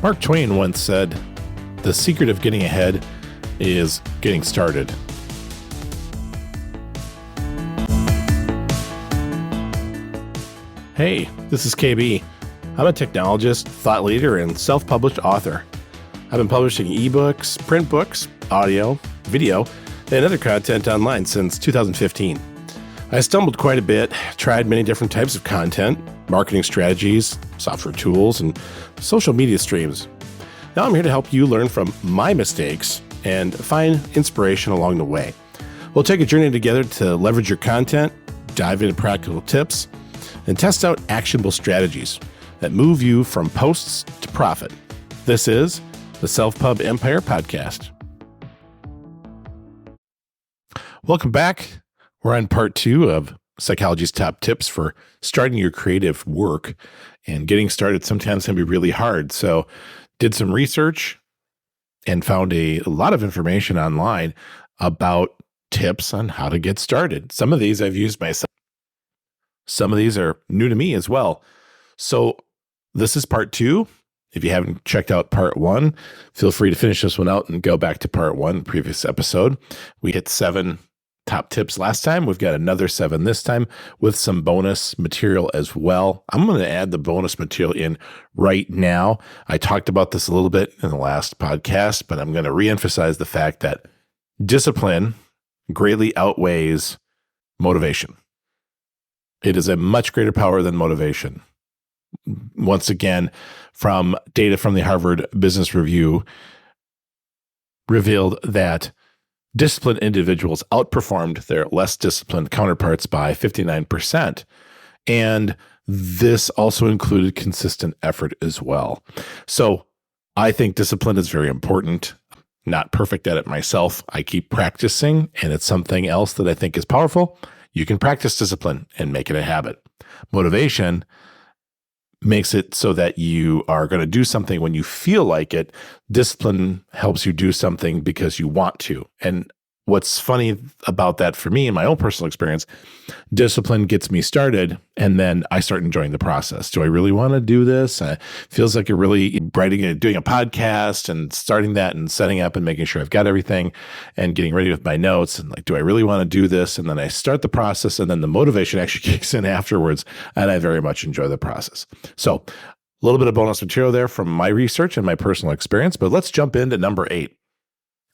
Mark Twain once said, "The secret of getting ahead is getting started." Hey, this is KB. I'm a technologist, thought leader, and self-published author. I've been publishing ebooks, print books, audio, video, and other content online since 2015. I stumbled quite a bit, tried many different types of content, marketing strategies, software tools, and social media streams. Now I'm here to help you learn from my mistakes and find inspiration along the way. We'll take a journey together to leverage your content, dive into practical tips, and test out actionable strategies that move you from posts to profit. This is the Self-Pub Empire Podcast. Welcome back. We're on part 2 of Psychology's top tips for starting your creative work, and getting started sometimes can be really hard. So did some research and found a lot of information online about tips on how to get started. Some of these I've used myself. Some of these are new to me as well. So this is part 2. If you haven't checked out part 1, feel free to finish this one out and go back to part 1, previous episode. We hit 7 top tips last time. We've got another 7 this time with some bonus material as well. I'm going to add the bonus material in right now. I talked about this a little bit in the last podcast, but I'm going to reemphasize the fact that discipline greatly outweighs motivation. It is a much greater power than motivation. Once again, from data from the Harvard Business Review, revealed that disciplined individuals outperformed their less disciplined counterparts by 59%. And this also included consistent effort as well. So I think discipline is very important. Not perfect at it myself. I keep practicing, and it's something else that I think is powerful. You can practice discipline and make it a habit. Motivation makes it so that you are going to do something when you feel like it. Discipline helps you do something because you want to. And what's funny about that for me in my own personal experience, discipline gets me started, and then I start enjoying the process. Do I really want to do this? Feels like doing a podcast and starting that and setting up and making sure I've got everything and getting ready with my notes. And like, do I really want to do this? And then I start the process, and then the motivation actually kicks in afterwards. And I very much enjoy the process. So a little bit of bonus material there from my research and my personal experience, but let's jump into number 8.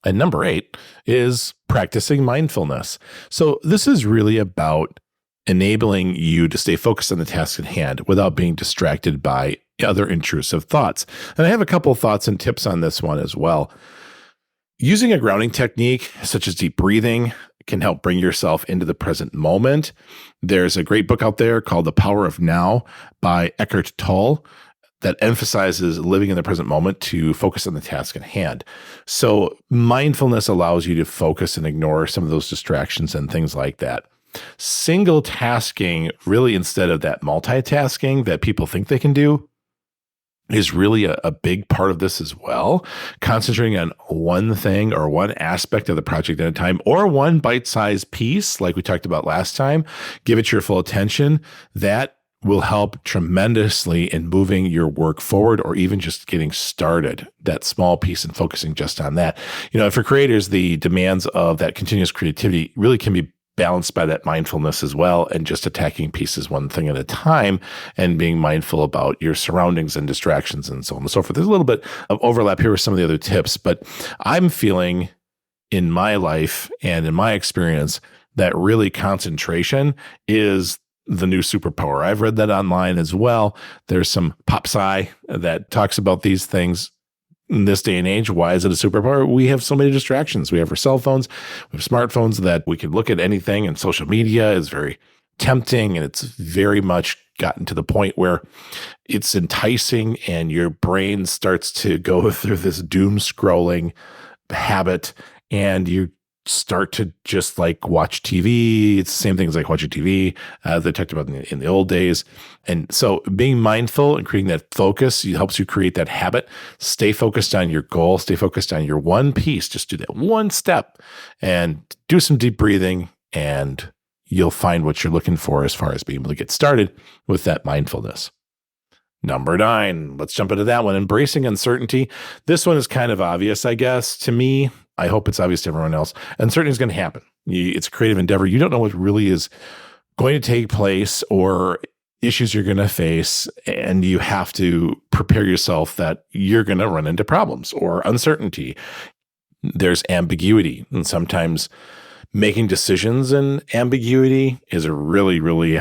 And number 8 is practicing mindfulness. So this is really about enabling you to stay focused on the task at hand without being distracted by other intrusive thoughts. And I have a couple of thoughts and tips on this one as well. Using a grounding technique, such as deep breathing, can help bring yourself into the present moment. There's a great book out there called The Power of Now by Eckhart Tolle that emphasizes living in the present moment to focus on the task at hand. So mindfulness allows you to focus and ignore some of those distractions and things like that. Single tasking, really, instead of that multitasking that people think they can do, is really a big part of this as well. Concentrating on one thing or one aspect of the project at a time, or one bite-sized piece, like we talked about last time, give it your full attention. That will help tremendously in moving your work forward, or even just getting started, that small piece and focusing just on that. For creators, the demands of that continuous creativity really can be balanced by that mindfulness as well, and just attacking pieces one thing at a time and being mindful about your surroundings and distractions and so on and so forth. There's a little bit of overlap here with some of the other tips, but I'm feeling in my life and in my experience that really concentration is the new superpower. I've read that online as well. There's some pop sci that talks about these things in this day and age. Why is it a superpower? We have so many distractions. We have our cell phones, we have smartphones that we can look at anything, and social media is very tempting, and it's very much gotten to the point where it's enticing, and your brain starts to go through this doom scrolling habit, and you start to just like watch TV. It's the same thing as like watching TV, they talked about in the old days. And so being mindful and creating that focus helps you create that habit. Stay focused on your goal, stay focused on your one piece. Just do that one step and do some deep breathing, and you'll find what you're looking for as far as being able to get started with that mindfulness. Number 9, let's jump into that one. Embracing uncertainty. This one is kind of obvious, I guess, to me. I hope it's obvious to everyone else. Uncertainty is going to happen. It's a creative endeavor. You don't know what really is going to take place or issues you're going to face, and you have to prepare yourself that you're going to run into problems or uncertainty. There's ambiguity, and sometimes making decisions in ambiguity is a really, really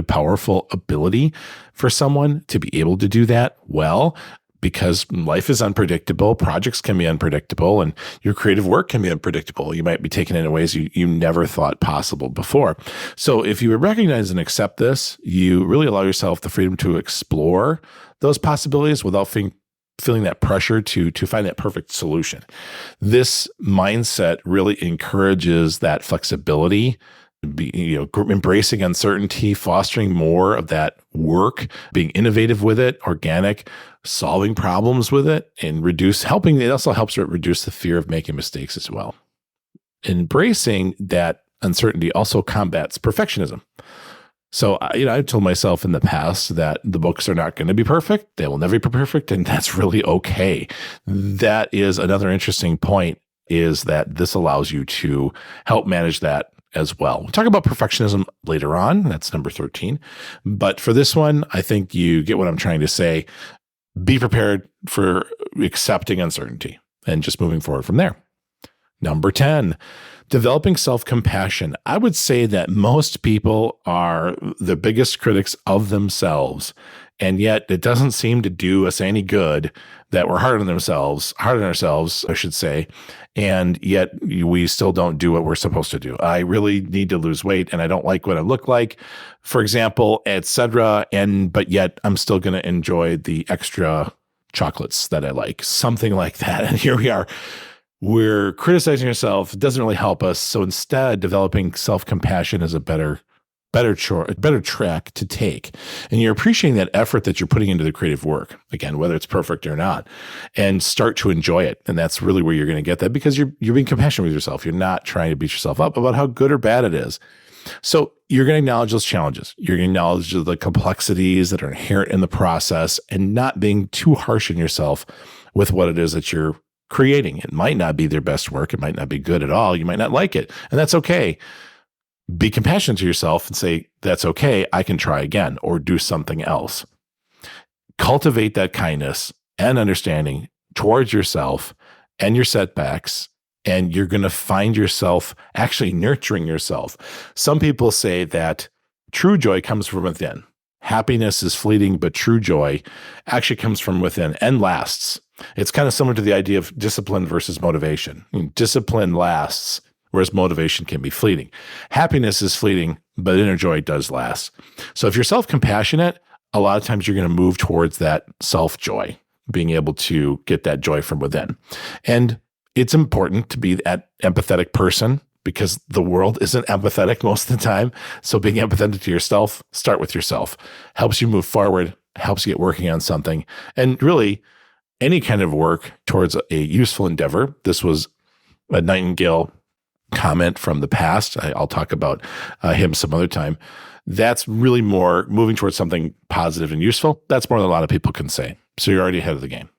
powerful ability for someone to be able to do that well, because life is unpredictable. Projects can be unpredictable, and your creative work can be unpredictable. You might be taken in ways you never thought possible before. So if you recognize and accept this, you really allow yourself the freedom to explore those possibilities without feeling that pressure to find that perfect solution. This mindset really encourages that flexibility, embracing uncertainty, fostering more of that work, being innovative with it, organic, solving problems with it, and it also helps reduce the fear of making mistakes as well. Embracing that uncertainty also combats perfectionism. So, I've told myself in the past that the books are not going to be perfect. They will never be perfect. And that's really okay. That is another interesting point, is that this allows you to help manage that as well. We'll talk about perfectionism later on. That's number 13. But for this one, I think you get what I'm trying to say. Be prepared for accepting uncertainty and just moving forward from there. Number 10, developing self-compassion. I would say that most people are the biggest critics of themselves, and yet it doesn't seem to do us any good that we're hard on ourselves, I should say, and yet we still don't do what we're supposed to do. I really need to lose weight, and I don't like what I look like, for example, etc. But yet I'm still going to enjoy the extra chocolates that I like, something like that. And here we are. We're criticizing ourselves. It doesn't really help us. So instead, developing self-compassion is a better track to take. And you're appreciating that effort that you're putting into the creative work, again, whether it's perfect or not, and start to enjoy it. And that's really where you're going to get that, because you're being compassionate with yourself. You're not trying to beat yourself up about how good or bad it is. So you're going to acknowledge those challenges. You're going to acknowledge the complexities that are inherent in the process, and not being too harsh on yourself with what it is that you're creating. It might not be their best work. It might not be good at all. You might not like it. And that's okay. Be compassionate to yourself and say, that's okay. I can try again or do something else. Cultivate that kindness and understanding towards yourself and your setbacks, and you're going to find yourself actually nurturing yourself. Some people say that true joy comes from within. Happiness is fleeting, but true joy actually comes from within and lasts. It's kind of similar to the idea of discipline versus motivation. Discipline lasts, whereas motivation can be fleeting. Happiness is fleeting, but inner joy does last. So if you're self-compassionate, a lot of times you're going to move towards that self-joy, being able to get that joy from within. And it's important to be that empathetic person, because the world isn't empathetic most of the time. So being empathetic to yourself, start with yourself, helps you move forward, helps you get working on something. And really, any kind of work towards a useful endeavor. This was a Nightingale comment from the past. I'll talk about him some other time. That's really more moving towards something positive and useful. That's more than a lot of people can say. So you're already ahead of the game.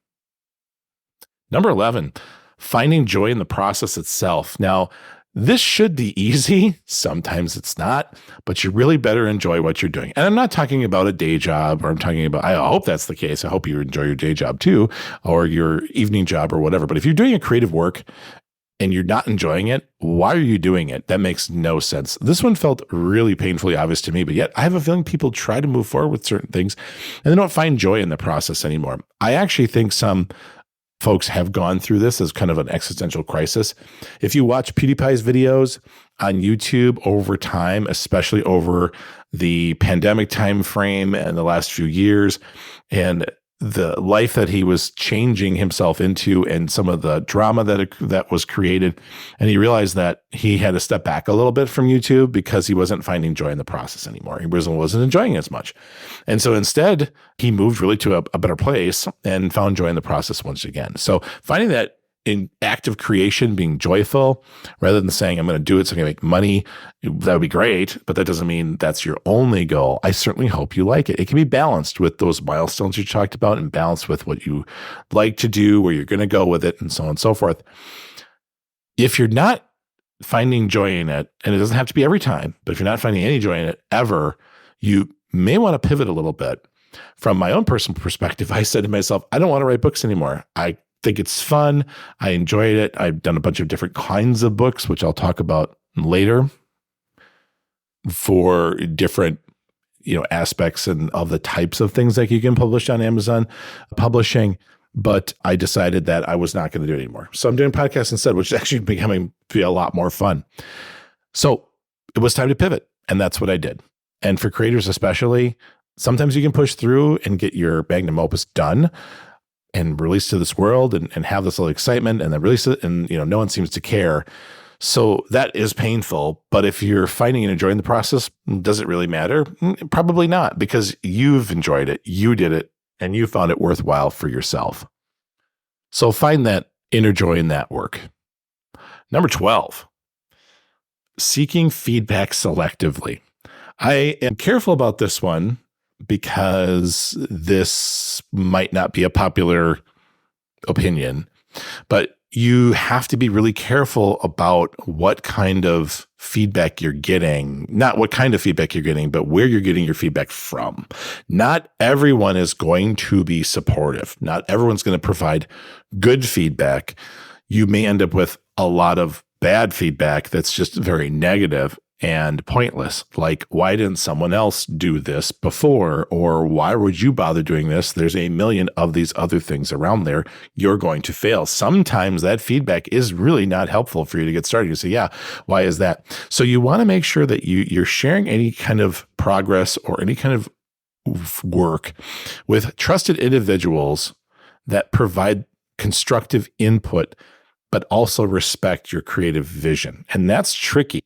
Number 11, finding joy in the process itself. Now, this should be easy. Sometimes it's not, but you really better enjoy what you're doing. And I'm not talking about a day job, or I hope that's the case. I hope you enjoy your day job too, or your evening job or whatever. But if you're doing a creative work and you're not enjoying it, why are you doing it? That makes no sense. This one felt really painfully obvious to me, but yet I have a feeling people try to move forward with certain things and they don't find joy in the process anymore. I actually think some folks have gone through this as kind of an existential crisis. If you watch PewDiePie's videos on YouTube over time, especially over the pandemic time frame and the last few years, and the life that he was changing himself into, and some of the drama that was created, and he realized that he had to step back a little bit from YouTube because he wasn't finding joy in the process anymore. He wasn't enjoying it as much. And so instead, he moved really to a better place and found joy in the process once again. So finding that in active creation being joyful rather than saying, I'm going to do it so I can make money. That would be great, but that doesn't mean that's your only goal. I certainly hope you like it. It can be balanced with those milestones you talked about and balanced with what you like to do, where you're going to go with it, and so on and so forth. If you're not finding joy in it, and it doesn't have to be every time, but if you're not finding any joy in it ever, you may want to pivot a little bit. From my own personal perspective, I said to myself, I don't want to write books anymore. I think it's fun. I enjoyed it. I've done a bunch of different kinds of books, which I'll talk about later, for different, aspects and of the types of things that you can publish on Amazon publishing. But I decided that I was not going to do it anymore. So I'm doing podcasts instead, which is actually becoming a lot more fun. So it was time to pivot. And that's what I did. And for creators especially, sometimes you can push through and get your magnum opus done and release to this world and have this little excitement and then release it. And, no one seems to care. So that is painful. But if you're finding and enjoying the process, does it really matter? Probably not, because you've enjoyed it. You did it and you found it worthwhile for yourself. So find that inner joy in that work. Number 12, seeking feedback selectively. I am careful about this one because this might not be a popular opinion, but you have to be really careful about what kind of feedback you're getting, not what kind of feedback you're getting, but where you're getting your feedback from. Not everyone is going to be supportive. Not everyone's going to provide good feedback. You may end up with a lot of bad feedback that's just very negative and pointless. Like, why didn't someone else do this before? Or why would you bother doing this? There's a million of these other things around there. You're going to fail. Sometimes that feedback is really not helpful for you to get started. You say, yeah, why is that? So you want to make sure that you're sharing any kind of progress or any kind of work with trusted individuals that provide constructive input, but also respect your creative vision. And that's tricky.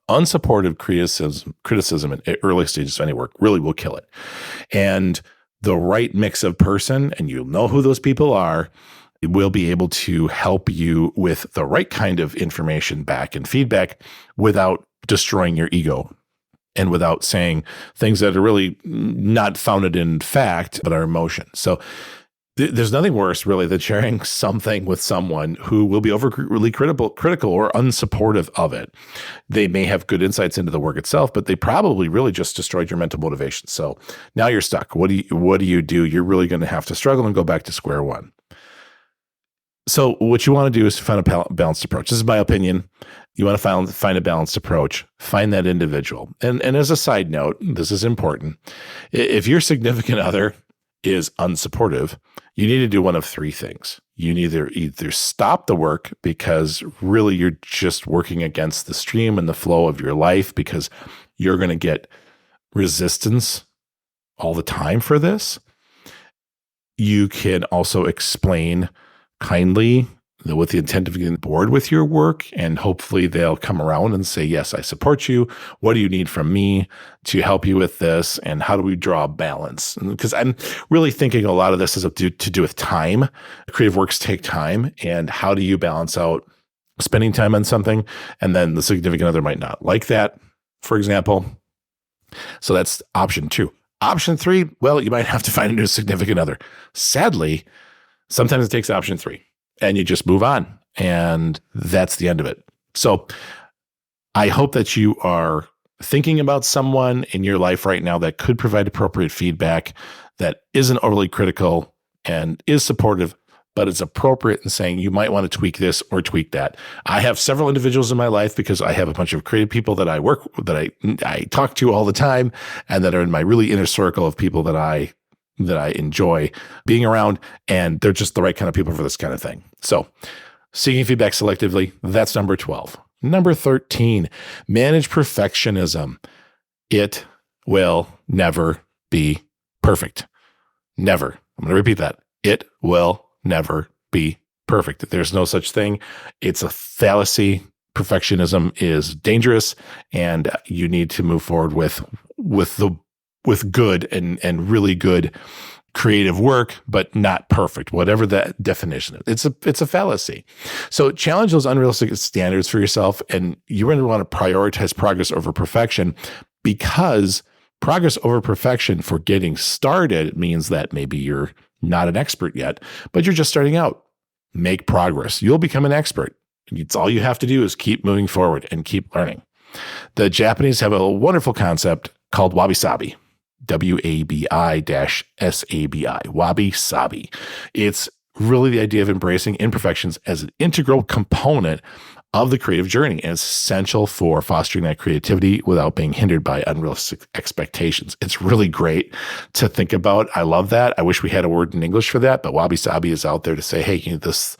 Unsupportive criticism in early stages of any work really will kill it. And the right mix of person, and you'll know who those people are, will be able to help you with the right kind of information back and feedback without destroying your ego and without saying things that are really not founded in fact, but are emotion. So there's nothing worse, really, than sharing something with someone who will be overly critical or unsupportive of it. They may have good insights into the work itself, but they probably really just destroyed your mental motivation. So now you're stuck. What do you do? You're really going to have to struggle and go back to square one. So what you want to do is find a balanced approach. This is my opinion. You want to find a balanced approach. Find that individual. And as a side note, this is important. If your significant other is unsupportive, you need to do one of three things. You need to either stop the work because really you're just working against the stream and the flow of your life because you're going to get resistance all the time for this. You can also explain kindly with the intent of getting bored with your work, and hopefully they'll come around and say, yes, I support you. What do you need from me to help you with this? And how do we draw a balance? Because I'm really thinking a lot of this is to do with time. Creative works take time. And how do you balance out spending time on something? And then the significant other might not like that, for example. So that's option 2. Option 3, well, you might have to find a new significant other. Sadly, sometimes it takes option 3. And you just move on. And that's the end of it. So I hope that you are thinking about someone in your life right now that could provide appropriate feedback, that isn't overly critical and is supportive, but is appropriate in saying you might want to tweak this or tweak that. I have several individuals in my life because I have a bunch of creative people that I talk to all the time and that are in my really inner circle of people that I enjoy being around, and they're just the right kind of people for this kind of thing. So seeking feedback selectively, that's number 12. Number 13, manage perfectionism. It will never be perfect. Never. I'm going to repeat that. It will never be perfect. There's no such thing. It's a fallacy. Perfectionism is dangerous, and you need to move forward with good and really good creative work, but not perfect, whatever that definition is. It's a fallacy. So challenge those unrealistic standards for yourself, and you're going to want to prioritize progress over perfection, because progress over perfection for getting started means that maybe you're not an expert yet, but you're just starting out. Make progress. You'll become an expert. It's all you have to do is keep moving forward and keep learning. The Japanese have a wonderful concept called wabi-sabi. WABI-SABI. Wabi-sabi. It's really the idea of embracing imperfections as an integral component of the creative journey, and it's essential for fostering that creativity without being hindered by unrealistic expectations. It's really great to think about. I love that. I wish we had a word in English for that, but wabi-sabi is out there to say, hey, this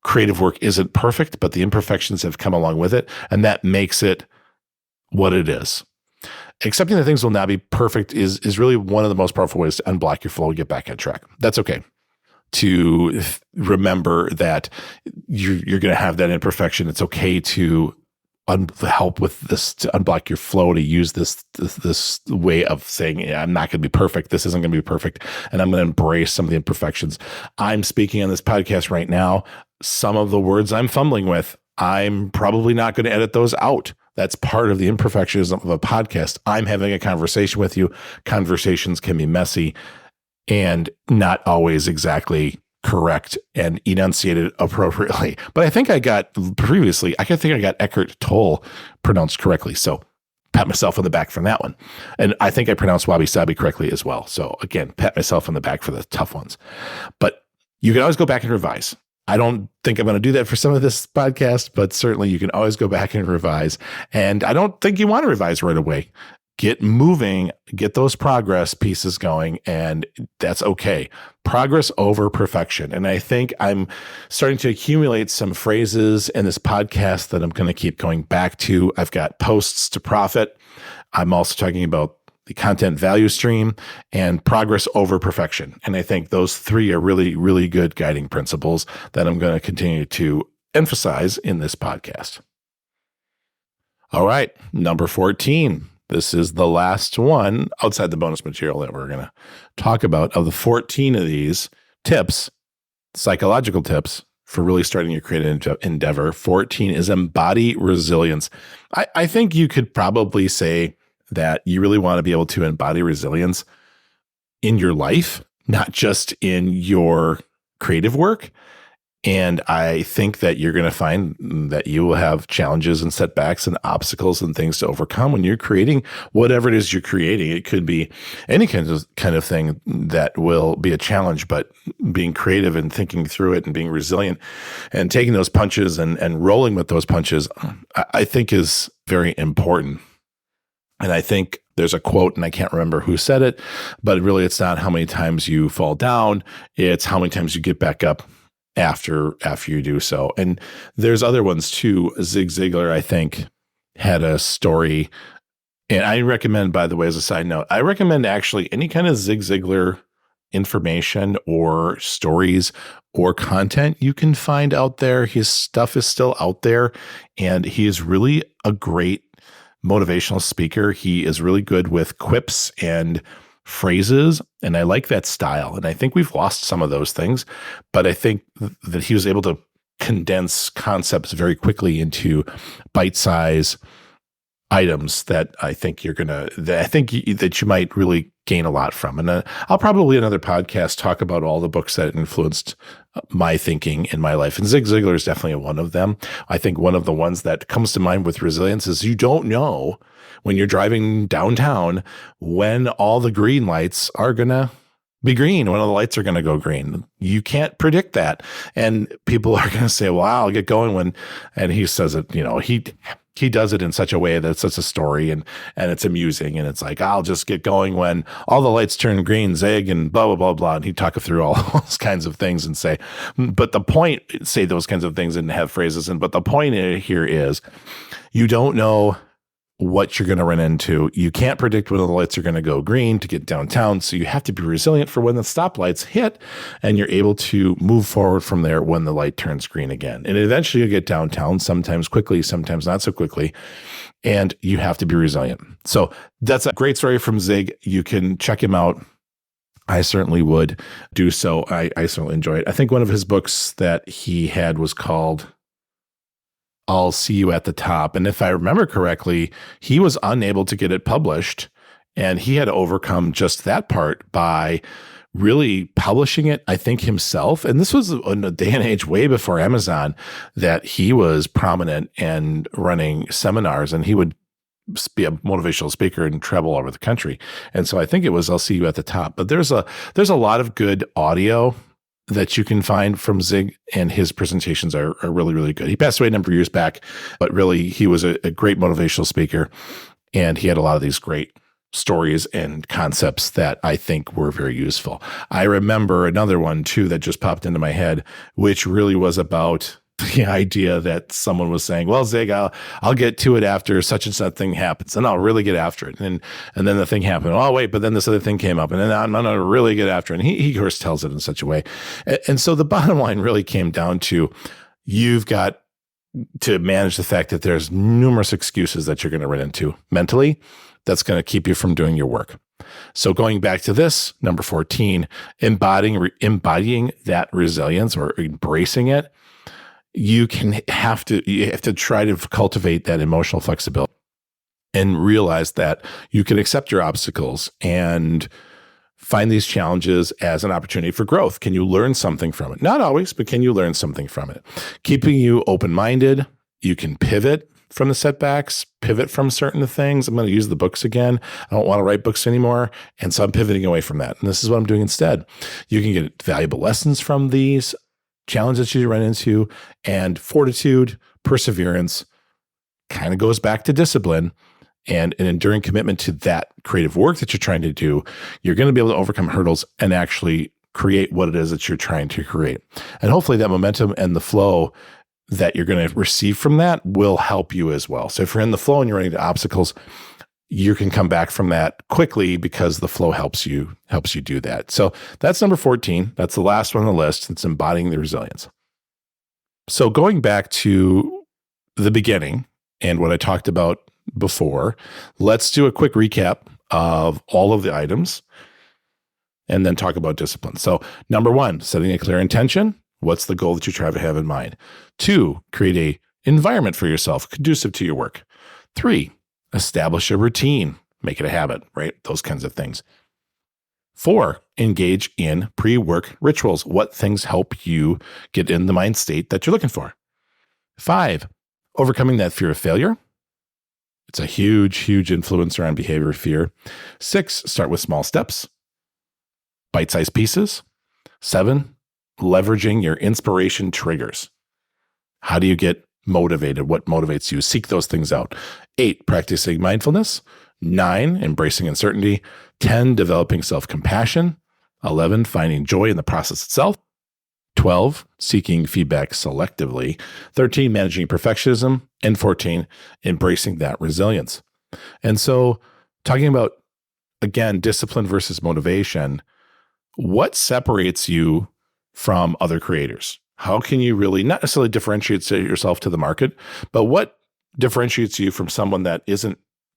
creative work isn't perfect, but the imperfections have come along with it, and that makes it what it is. Accepting that things will not be perfect is really one of the most powerful ways to unblock your flow and get back on track. That's okay. To remember that you're going to have that imperfection. It's okay to help with this, to unblock your flow, to use this way of saying, yeah, I'm not going to be perfect. This isn't going to be perfect. And I'm going to embrace some of the imperfections. I'm speaking on this podcast right now. Some of the words I'm fumbling with, I'm probably not going to edit those out. That's part of the imperfectionism of a podcast. I'm having a conversation with you. Conversations can be messy and not always exactly correct and enunciated appropriately. But I think I got Eckhart Tolle pronounced correctly. So pat myself on the back from that one. And I think I pronounced wabi-sabi correctly as well. So again, pat myself on the back for the tough ones. But you can always go back and revise. I don't think I'm going to do that for some of this podcast, but certainly you can always go back and revise. And I don't think you want to revise right away. Get moving, get those progress pieces going, and that's okay. Progress over perfection. And I think I'm starting to accumulate some phrases in this podcast that I'm going to keep going back to. I've got posts to profit. I'm also talking about the content value stream and progress over perfection. And I think those three are really, really good guiding principles that I'm going to continue to emphasize in this podcast. All right, number 14. This is the last one outside the bonus material that we're going to talk about. Of the 14 of these tips, psychological tips for really starting your creative endeavor, 14 is embody resilience. I think you could probably say that you really want to be able to embody resilience in your life, not just in your creative work. And I think that you're going to find that you will have challenges and setbacks and obstacles and things to overcome when you're creating whatever it is you're creating. It could be any kind of thing that will be a challenge, but being creative and thinking through it and being resilient and taking those punches and rolling with those punches, I think is very important. And I think there's a quote, and I can't remember who said it, but really it's not how many times you fall down, it's how many times you get back up after you do so. And there's other ones too. Zig Ziglar, I think, had a story. And I recommend, by the way, as a side note, I recommend actually any kind of Zig Ziglar information or stories or content you can find out there. His stuff is still out there, and he is really a great motivational speaker. He is really good with quips and phrases, and I like that style. And I think we've lost some of those things, but I think that he was able to condense concepts very quickly into bite-size items that I think that you might really gain a lot from. And I'll probably another podcast talk about all the books that influenced my thinking in my life. And Zig Ziglar is definitely one of them. I think one of the ones that comes to mind with resilience is you don't know when you're driving downtown when all the green lights are going to be green, when all the lights are going to go green. You can't predict that. And people are going to say, well, I'll get going when, and he says it, he does it in such a way that it's such a story and it's amusing. And it's like, I'll just get going when all the lights turn green, zig, and blah, blah, blah, blah. And he'd talk through all those kinds of things and say, but the point, say those kinds of things and have phrases. But the point here is you don't know what you're going to run into. You can't predict when the lights are going to go green to get downtown. So you have to be resilient for when the stoplights hit and you're able to move forward from there when the light turns green again. And eventually you'll get downtown, sometimes quickly, sometimes not so quickly. And you have to be resilient. So that's a great story from Zig. You can check him out I certainly would do so. I certainly enjoy it. I think one of his books that he had was called I'll See You at the Top. And if I remember correctly, he was unable to get it published, and he had to overcome just that part by really publishing it, I think, himself. And this was in a day and age way before Amazon that he was prominent and running seminars, and he would be a motivational speaker and travel all over the country. And so I think it was I'll See You at the Top. But there's a lot of good audio that you can find from Zig, and his presentations are really, really good. He passed away a number of years back, but really he was a great motivational speaker, and he had a lot of these great stories and concepts that I think were very useful. I remember another one too that just popped into my head, which really was about the idea that someone was saying, well, Zig, I'll get to it after such and such thing happens, and I'll really get after it. And then the thing happened. Oh, wait, but then this other thing came up, and then I'm going to really get after it. And he of course tells it in such a way. And so the bottom line really came down to you've got to manage the fact that there's numerous excuses that you're going to run into mentally that's going to keep you from doing your work. So going back to this, number 14, embodying that resilience or embracing it, you have to try to cultivate that emotional flexibility and realize that you can accept your obstacles and find these challenges as an opportunity for growth. Can you learn something from it? Not always, but can you learn something from it? Keeping you open-minded, you can pivot from the setbacks, pivot from certain things. I'm going to use the books again. I don't want to write books anymore. And so I'm pivoting away from that. And this is what I'm doing instead. You can get valuable lessons from these challenges that you run into, and fortitude, perseverance kind of goes back to discipline and an enduring commitment to that creative work that you're trying to do. You're going to be able to overcome hurdles and actually create what it is that you're trying to create. And hopefully that momentum and the flow that you're going to receive from that will help you as well. So if you're in the flow and you're running into obstacles, you can come back from that quickly because the flow helps you do that. So that's number 14. That's the last one on the list. It's embodying the resilience. So going back to the beginning and what I talked about before, let's do a quick recap of all of the items and then talk about discipline. So number 1, setting a clear intention. What's the goal that you try to have in mind? 2, create a environment for yourself conducive to your work. 3, establish a routine, make it a habit, right? Those kinds of things. 4, engage in pre-work rituals. What things help you get in the mind state that you're looking for? 5, overcoming that fear of failure. It's a huge, huge influencer on behavior fear. 6, start with small steps, bite-sized pieces. 7, leveraging your inspiration triggers. How do you get motivated? What motivates you? Seek those things out. 8, practicing mindfulness. 9, embracing uncertainty. 10, developing self-compassion. 11, finding joy in the process itself. 12, seeking feedback selectively. 13, managing perfectionism. And 14, embracing that resilience. And so talking about, again, discipline versus motivation, what separates you from other creators? How can you really not necessarily differentiate yourself to the market, but what differentiates you from someone that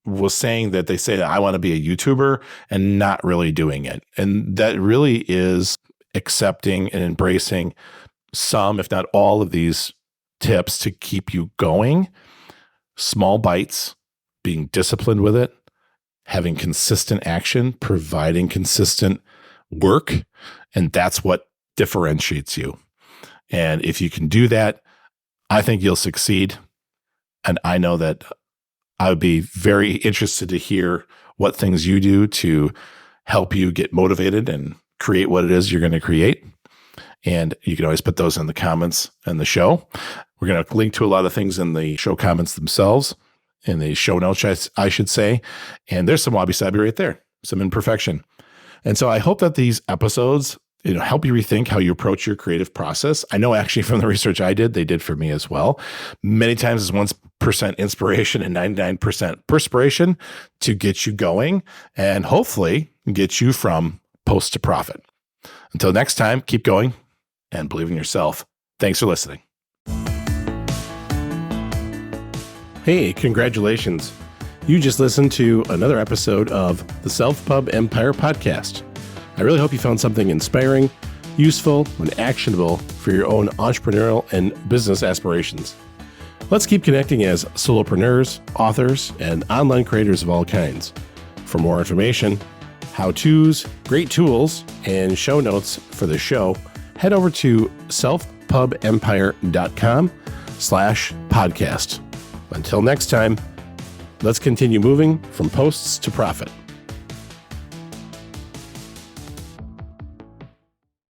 was saying that they say that I want to be a YouTuber and not really doing it? And that really is accepting and embracing some, if not all of these tips to keep you going, small bites, being disciplined with it, having consistent action, providing consistent work. And that's what differentiates you. And if you can do that, I think you'll succeed. And I know that I would be very interested to hear what things you do to help you get motivated and create what it is you're going to create. And you can always put those in the comments in the show. We're going to link to a lot of things in the show comments themselves, in the show notes, I should say. And there's some wabi-sabi right there, some imperfection. And so I hope that these episodes help you rethink how you approach your creative process. I know actually from the research I did, they did for me as well. Many times it's 1% inspiration and 99% perspiration to get you going and hopefully get you from post to profit. Until next time, keep going and believe in yourself. Thanks for listening. Hey, congratulations. You just listened to another episode of the Self-Pub Empire podcast. I really hope you found something inspiring, useful, and actionable for your own entrepreneurial and business aspirations. Let's keep connecting as solopreneurs, authors, and online creators of all kinds. For more information, how-tos, great tools, and show notes for the show, head over to selfpubempire.com/podcast. Until next time, let's continue moving from posts to profit.